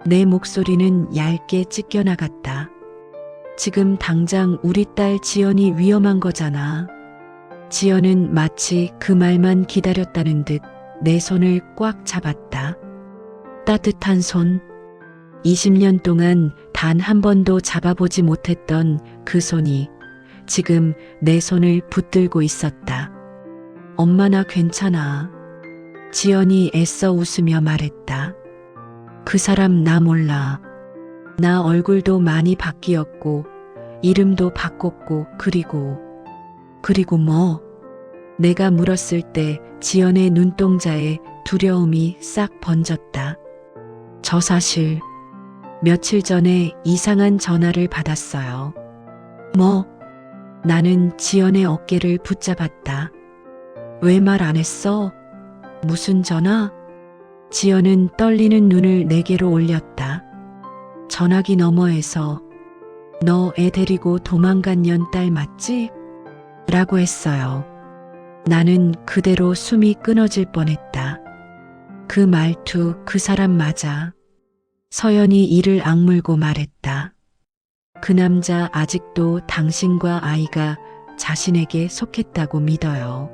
내 목소리는 얇게 찢겨나갔다. 지금 당장 우리 딸 지연이 위험한 거잖아. 지연은 마치 그 말만 기다렸다는 듯 내 손을 꽉 잡았다. 따뜻한 손. 20년 동안 단 한 번도 잡아보지 못했던 그 손이 지금 내 손을 붙들고 있었다. 엄마 나 괜찮아. 지연이 애써 웃으며 말했다. 그 사람 나 몰라. 나 얼굴도 많이 바뀌었고 이름도 바꿨고 그리고 뭐? 내가 물었을 때 지연의 눈동자에 두려움이 싹 번졌다. 저 사실 며칠 전에 이상한 전화를 받았어요. 뭐? 나는 지연의 어깨를 붙잡았다. 왜 말 안 했어? 무슨 전화? 지연은 떨리는 눈을 내게로 올렸다. 전화기 너머에서 너 애 데리고 도망간 년 딸 맞지? 라고 했어요. 나는 그대로 숨이 끊어질 뻔했다. 그 말투 그 사람 맞아. 서연이 이를 악물고 말했다. 그 남자 아직도 당신과 아이가 자신에게 속했다고 믿어요.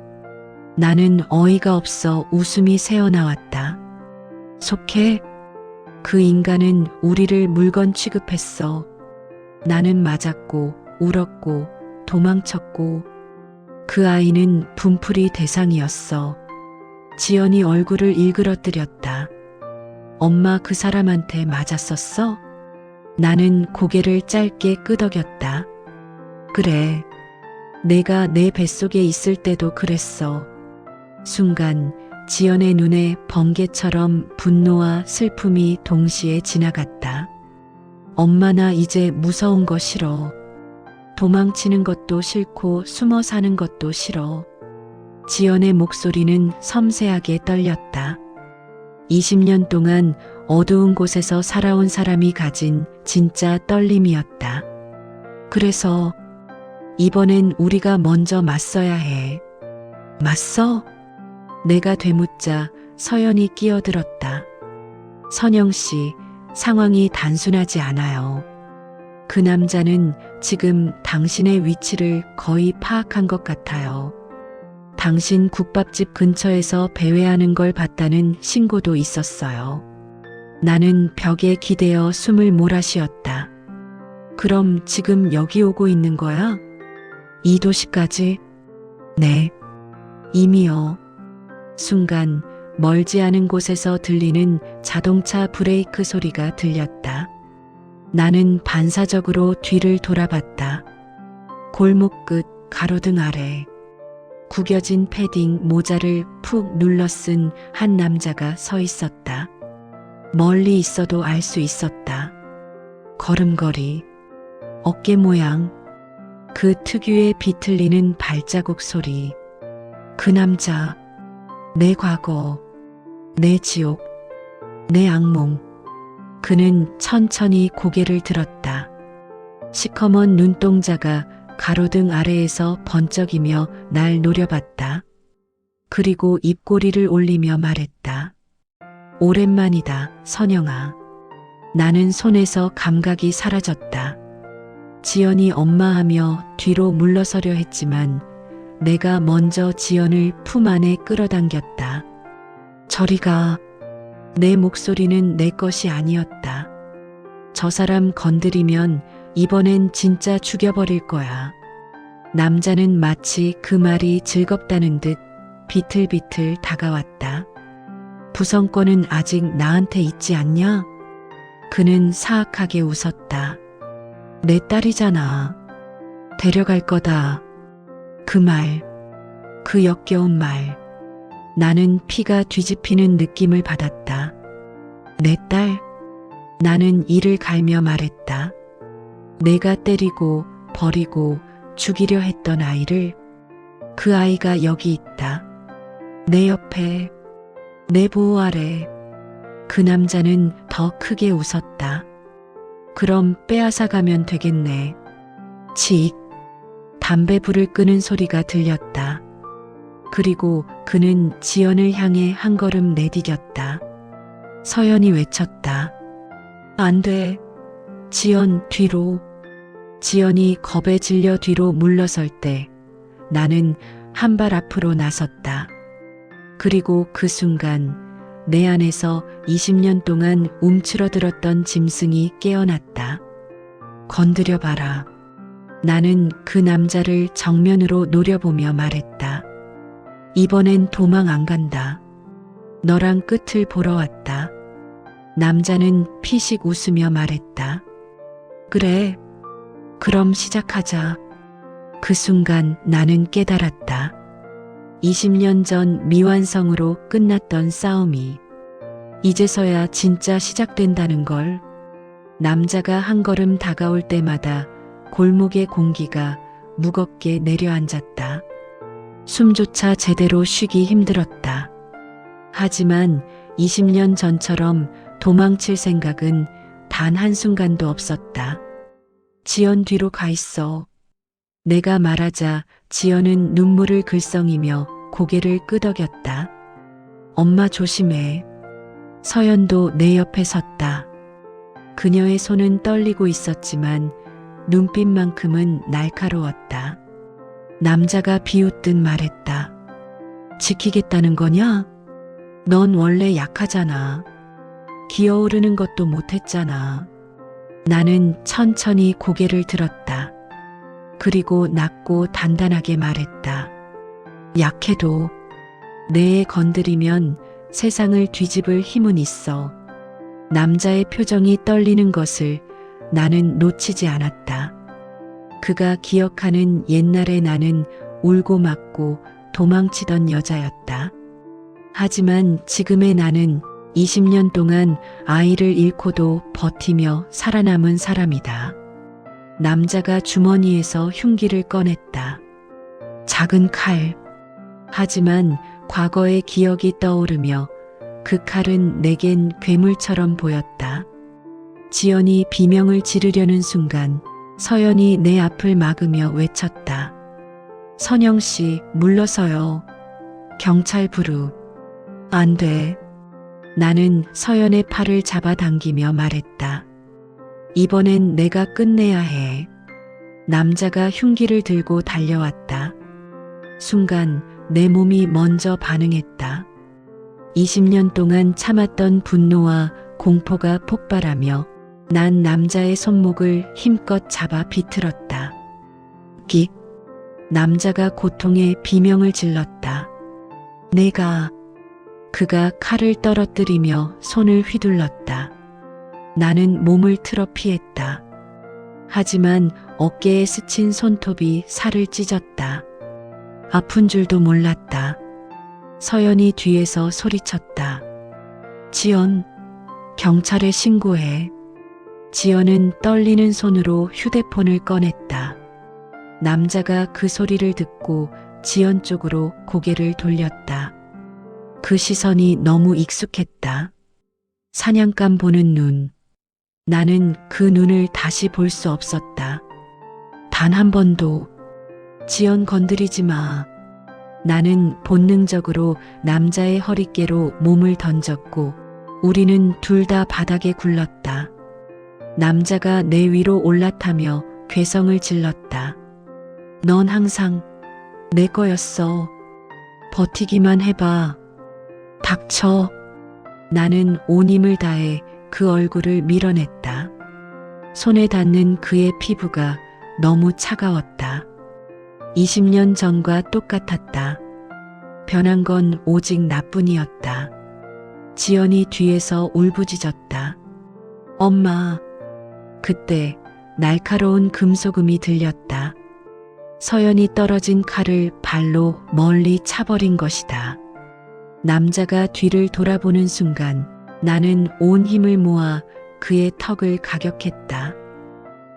나는 어이가 없어 웃음이 새어나왔다. 속해? 그 인간은 우리를 물건 취급했어. 나는 맞았고 울었고 도망쳤고 그 아이는 분풀이 대상이었어. 지연이 얼굴을 일그러뜨렸다. 엄마 그 사람한테 맞았었어? 나는 고개를 짧게 끄덕였다. 그래. 내가 내 뱃속에 있을 때도 그랬어. 순간 지연의 눈에 번개처럼 분노와 슬픔이 동시에 지나갔다. 엄마 나 이제 무서운 거 싫어. 도망치는 것도 싫고 숨어 사는 것도 싫어. 지연의 목소리는 섬세하게 떨렸다. 20년 동안 어두운 곳에서 살아온 사람이 가진 진짜 떨림이었다. 그래서 이번엔 우리가 먼저 맞서야 해. 맞서? 내가 되묻자 서연이 끼어들었다. 선영 씨, 상황이 단순하지 않아요. 그 남자는 지금 당신의 위치를 거의 파악한 것 같아요. 당신 국밥집 근처에서 배회하는 걸 봤다는 신고도 있었어요. 나는 벽에 기대어 숨을 몰아쉬었다. 그럼 지금 여기 오고 있는 거야? 이 도시까지? 네. 이미요. 순간 멀지 않은 곳에서 들리는 자동차 브레이크 소리가 들렸다. 나는 반사적으로 뒤를 돌아봤다. 골목 끝 가로등 아래 구겨진 패딩 모자를 푹 눌러 쓴 한 남자가 서 있었다. 멀리 있어도 알 수 있었다. 걸음걸이, 어깨 모양, 그 특유의 비틀리는 발자국 소리. 그 남자, 내 과거, 내 지옥, 내 악몽. 그는 천천히 고개를 들었다. 시커먼 눈동자가 가로등 아래에서 번쩍이며 날 노려봤다. 그리고 입꼬리를 올리며 말했다. 오랜만이다, 선영아. 나는 손에서 감각이 사라졌다. 지연이 엄마하며 뒤로 물러서려 했지만 내가 먼저 지연을 품 안에 끌어당겼다. 저리 가. 내 목소리는 내 것이 아니었다. 저 사람 건드리면 이번엔 진짜 죽여버릴 거야. 남자는 마치 그 말이 즐겁다는 듯 비틀비틀 다가왔다. 부성권은 아직 나한테 있지 않냐? 그는 사악하게 웃었다. 내 딸이잖아. 데려갈 거다. 그 말, 그 역겨운 말. 나는 피가 뒤집히는 느낌을 받았다. 내 딸? 나는 이를 갈며 말했다. 내가 때리고 버리고 죽이려 했던 아이를, 그 아이가 여기 있다. 내 옆에, 내 보호 아래. 그 남자는 더 크게 웃었다. 그럼 빼앗아 가면 되겠네. 칙. 담배 불을 끄는 소리가 들렸다. 그리고 그는 지연을 향해 한 걸음 내디뎠다. 서연이 외쳤다. 안 돼. 지연, 뒤로. 지연이 겁에 질려 뒤로 물러설 때 나는 한 발 앞으로 나섰다. 그리고 그 순간 내 안에서 20년 동안 움츠러들었던 짐승이 깨어났다. 건드려봐라. 나는 그 남자를 정면으로 노려보며 말했다. 이번엔 도망 안 간다. 너랑 끝을 보러 왔다. 남자는 피식 웃으며 말했다. 그래. 그럼 시작하자. 그 순간 나는 깨달았다. 20년 전 미완성으로 끝났던 싸움이 이제서야 진짜 시작된다는 걸. 남자가 한 걸음 다가올 때마다 골목의 공기가 무겁게 내려앉았다. 숨조차 제대로 쉬기 힘들었다. 하지만 20년 전처럼 도망칠 생각은 단 한순간도 없었다. 지연 뒤로 가 있어. 내가 말하자 지연은 눈물을 글썽이며 고개를 끄덕였다. 엄마 조심해. 서연도 내 옆에 섰다. 그녀의 손은 떨리고 있었지만 눈빛만큼은 날카로웠다. 남자가 비웃듯 말했다. 지키겠다는 거냐? 넌 원래 약하잖아. 기어오르는 것도 못했잖아. 나는 천천히 고개를 들었다. 그리고 낮고 단단하게 말했다. 약해도 내 애 건드리면 세상을 뒤집을 힘은 있어. 남자의 표정이 떨리는 것을 나는 놓치지 않았다. 그가 기억하는 옛날의 나는 울고 맞고 도망치던 여자였다. 하지만 지금의 나는 20년 동안 아이를 잃고도 버티며 살아남은 사람이다. 남자가 주머니에서 흉기를 꺼냈다. 작은 칼. 하지만 과거의 기억이 떠오르며 그 칼은 내겐 괴물처럼 보였다. 지연이 비명을 지르려는 순간 서연이 내 앞을 막으며 외쳤다. 선영 씨, 물러서요. 경찰 부르. 안 돼. 나는 서연의 팔을 잡아당기며 말했다. 이번엔 내가 끝내야 해. 남자가 흉기를 들고 달려왔다. 순간 내 몸이 먼저 반응했다. 20년 동안 참았던 분노와 공포가 폭발하며 난 남자의 손목을 힘껏 잡아 비틀었다. 끽. 남자가 고통에 비명을 질렀다. 그가 칼을 떨어뜨리며 손을 휘둘렀다. 나는 몸을 틀어 피했다. 하지만 어깨에 스친 손톱이 살을 찢었다. 아픈 줄도 몰랐다. 서연이 뒤에서 소리쳤다. 지연, 경찰에 신고해. 지연은 떨리는 손으로 휴대폰을 꺼냈다. 남자가 그 소리를 듣고 지연 쪽으로 고개를 돌렸다. 그 시선이 너무 익숙했다. 사냥감 보는 눈. 나는 그 눈을 다시 볼 수 없었다. 단 한 번도. 지연 건드리지 마. 나는 본능적으로 남자의 허리께로 몸을 던졌고 우리는 둘 다 바닥에 굴렀다. 남자가 내 위로 올라타며 괴성을 질렀다. 넌 항상 내 거였어. 버티기만 해봐. 닥쳐. 나는 온 힘을 다해 그 얼굴을 밀어냈다. 손에 닿는 그의 피부가 너무 차가웠다. 20년 전과 똑같았다. 변한 건 오직 나뿐이었다. 지연이 뒤에서 울부짖었다. 엄마. 그때 날카로운 금속음이 들렸다. 서연이 떨어진 칼을 발로 멀리 차버린 것이다. 남자가 뒤를 돌아보는 순간 나는 온 힘을 모아 그의 턱을 가격했다.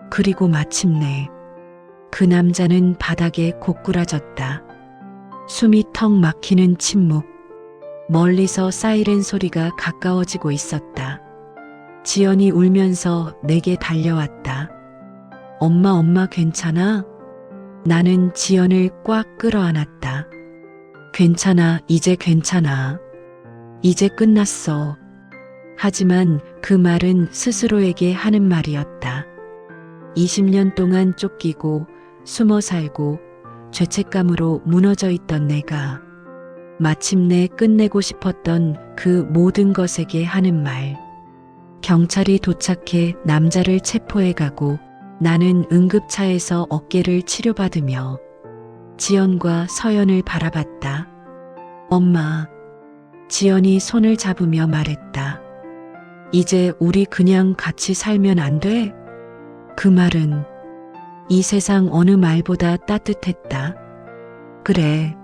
그리고 마침내 그 남자는 바닥에 고꾸라졌다. 숨이 턱 막히는 침묵. 멀리서 사이렌 소리가 가까워지고 있었다. 지연이 울면서 내게 달려왔다. 엄마 괜찮아? 나는 지연을 꽉 끌어안았다. 괜찮아, 이제 괜찮아. 이제 끝났어. 하지만 그 말은 스스로에게 하는 말이었다. 20년 동안 쫓기고 숨어 살고 죄책감으로 무너져 있던 내가 마침내 끝내고 싶었던 그 모든 것에게 하는 말. 경찰이 도착해 남자를 체포해 가고 나는 응급차에서 어깨를 치료받으며 지연과 서연을 바라봤다. 엄마. 지연이 손을 잡으며 말했다. 이제 우리 그냥 같이 살면 안 돼? 그 말은 이 세상 어느 말보다 따뜻했다. 그래.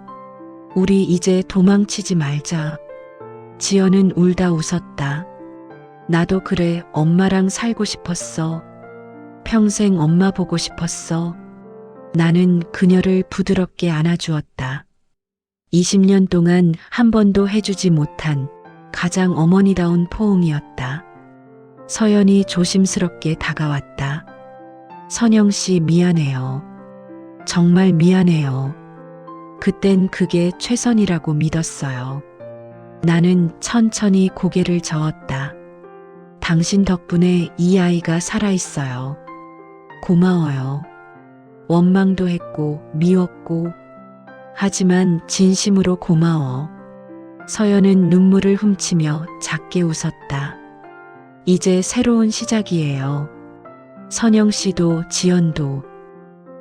우리 이제 도망치지 말자. 지연은 울다 웃었다. 나도 그래, 엄마랑 살고 싶었어. 평생 엄마 보고 싶었어. 나는 그녀를 부드럽게 안아주었다. 20년 동안 한 번도 해주지 못한 가장 어머니다운 포옹이었다. 서연이 조심스럽게 다가왔다. 선영 씨 미안해요. 정말 미안해요. 그땐 그게 최선이라고 믿었어요. 나는 천천히 고개를 저었다. 당신 덕분에 이 아이가 살아있어요. 고마워요. 원망도 했고 미웠고 하지만 진심으로 고마워. 서연은 눈물을 훔치며 작게 웃었다. 이제 새로운 시작이에요. 선영 씨도 지연도.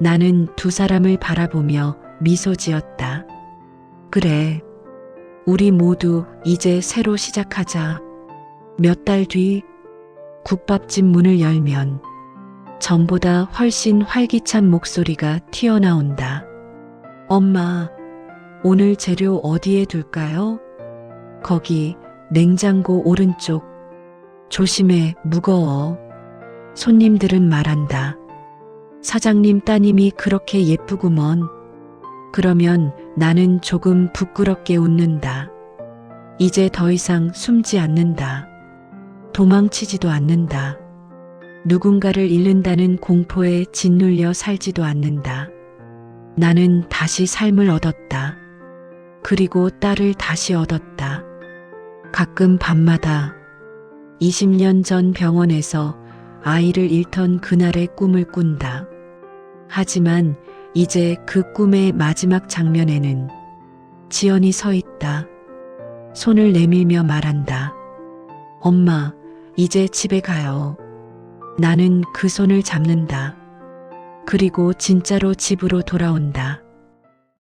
나는 두 사람을 바라보며 미소 지었다. 그래. 우리 모두 이제 새로 시작하자. 몇 달 뒤 국밥집 문을 열면 전보다 훨씬 활기찬 목소리가 튀어나온다. 엄마, 오늘 재료 어디에 둘까요? 거기 냉장고 오른쪽. 조심해, 무거워. 손님들은 말한다. 사장님 따님이 그렇게 예쁘구먼. 그러면 나는 조금 부끄럽게 웃는다. 이제 더 이상 숨지 않는다. 도망치지도 않는다. 누군가를 잃는다는 공포에 짓눌려 살지도 않는다. 나는 다시 삶을 얻었다. 그리고 딸을 다시 얻었다. 가끔 밤마다 20년 전 병원에서 아이를 잃던 그날의 꿈을 꾼다. 하지만 이제 그 꿈의 마지막 장면에는 지연이 서 있다. 손을 내밀며 말한다. 엄마, 이제 집에 가요. 나는 그 손을 잡는다. 그리고 진짜로 집으로 돌아온다.